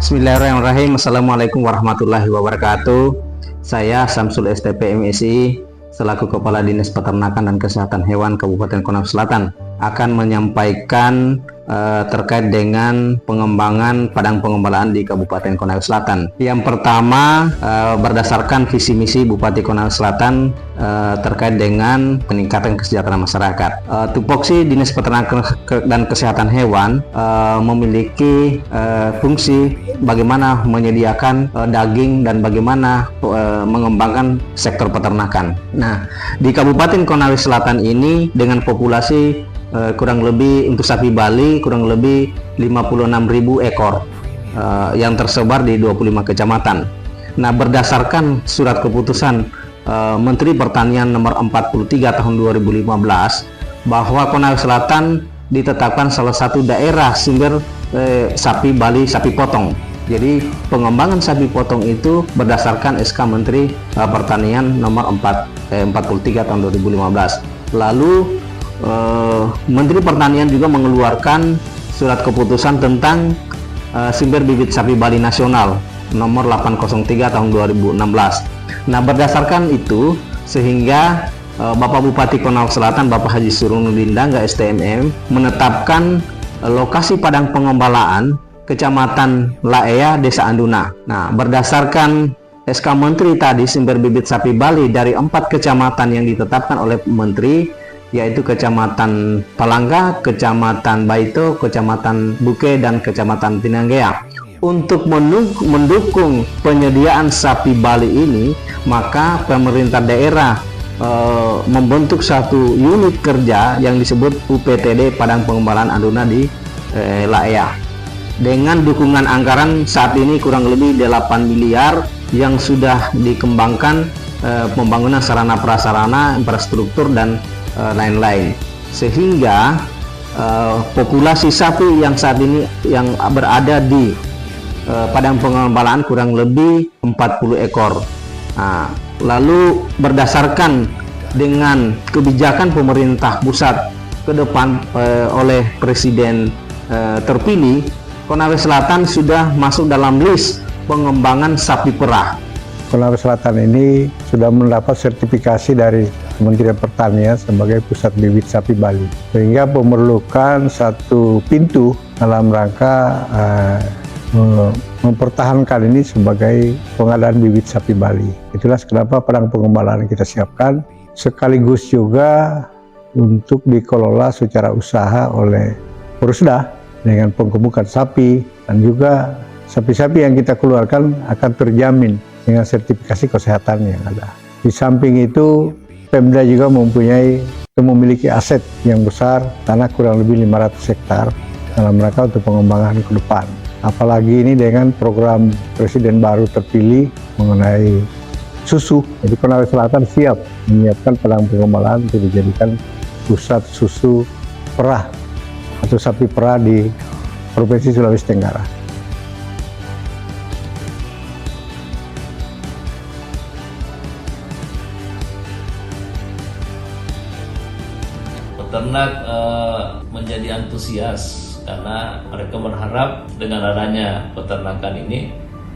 Bismillahirrahmanirrahim. Assalamualaikum warahmatullahi wabarakatuh. Saya Samsul STP MSI selaku Kepala Dinas Peternakan dan Kesehatan Hewan Kabupaten Konawe Selatan akan menyampaikan terkait dengan pengembangan padang pengembalaan di Kabupaten Konawe Selatan. Yang pertama, berdasarkan visi misi Bupati Konawe Selatan terkait dengan peningkatan kesejahteraan masyarakat. Tupoksi Dinas Peternakan dan Kesehatan Hewan memiliki fungsi bagaimana menyediakan daging dan bagaimana mengembangkan sektor peternakan. Nah, di Kabupaten Konawe Selatan ini dengan populasi kurang lebih untuk sapi Bali kurang lebih 56.000 ekor yang tersebar di 25 kecamatan. Nah, berdasarkan surat keputusan Menteri Pertanian nomor 43 tahun 2015 bahwa Konawe Selatan ditetapkan salah satu daerah sumber sapi Bali sapi potong. Jadi pengembangan sapi potong itu berdasarkan SK Menteri Pertanian nomor 43 tahun 2015. Lalu Menteri Pertanian juga mengeluarkan surat keputusan tentang sumber bibit sapi Bali nasional nomor 803 tahun 2016. Nah, berdasarkan itu sehingga Bapak Bupati Konawe Selatan Bapak Haji Surunudin Dangga STMM menetapkan lokasi padang pengembalaan Kecamatan Laea Desa Anduna. Nah, berdasarkan SK Menteri tadi sumber bibit sapi Bali dari 4 kecamatan yang ditetapkan oleh Menteri, yaitu Kecamatan Palangga, Kecamatan Baito, Kecamatan Buke, dan Kecamatan Pinanggea. Untuk mendukung penyediaan sapi Bali ini, maka pemerintah daerah membentuk satu unit kerja yang disebut UPTD Padang Pengembalaan Anduna di Laea. Dengan dukungan anggaran saat ini kurang lebih 8 miliar yang sudah dikembangkan pembangunan sarana prasarana, infrastruktur, dan lain-lain, sehingga populasi sapi yang saat ini yang berada di padang pengembalaan kurang lebih 40 ekor. Nah, lalu berdasarkan dengan kebijakan pemerintah pusat ke depan oleh Presiden terpilih, Konawe Selatan sudah masuk dalam list pengembangan sapi perah. Konawe Selatan ini sudah mendapat sertifikasi dari Kementerian Pertanian sebagai pusat bibit sapi Bali, sehingga memerlukan satu pintu dalam rangka mempertahankan ini sebagai pengadaan bibit sapi Bali. Itulah kenapa padang pengembalaan kita siapkan, sekaligus juga untuk dikelola secara usaha oleh Porusda dengan penggemukan sapi, dan juga sapi-sapi yang kita keluarkan akan terjamin dengan sertifikasi kesehatan yang ada. Di samping itu, Pemda juga memiliki aset yang besar, tanah kurang lebih 500 hektar dalam rangka untuk pengembangan ke depan. Apalagi ini dengan program Presiden baru terpilih mengenai susu. Jadi Konawe Selatan siap menyiapkan padang pengembalaan untuk dijadikan pusat susu perah atau sapi perah di Provinsi Sulawesi Tenggara. Peternak menjadi antusias karena mereka berharap dengan adanya peternakan ini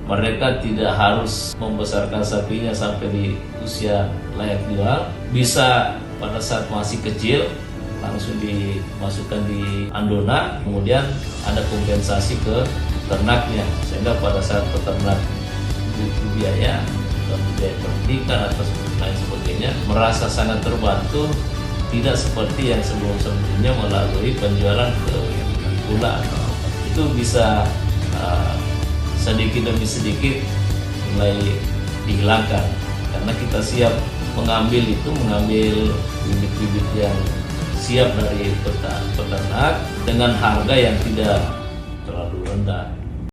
mereka tidak harus membesarkan sapinya sampai di usia layak jual, bisa pada saat masih kecil langsung dimasukkan di Andona, kemudian ada kompensasi ke ternaknya, sehingga pada saat peternak butuh biaya pendidikan atau lain sebagainya merasa sangat terbantu, tidak seperti yang sebelum-sebelumnya melalui penjualan ke pula. Itu bisa sedikit demi sedikit mulai dihilangkan karena kita siap mengambil bibit-bibit yang siap dari peternak dengan harga yang tidak terlalu rendah.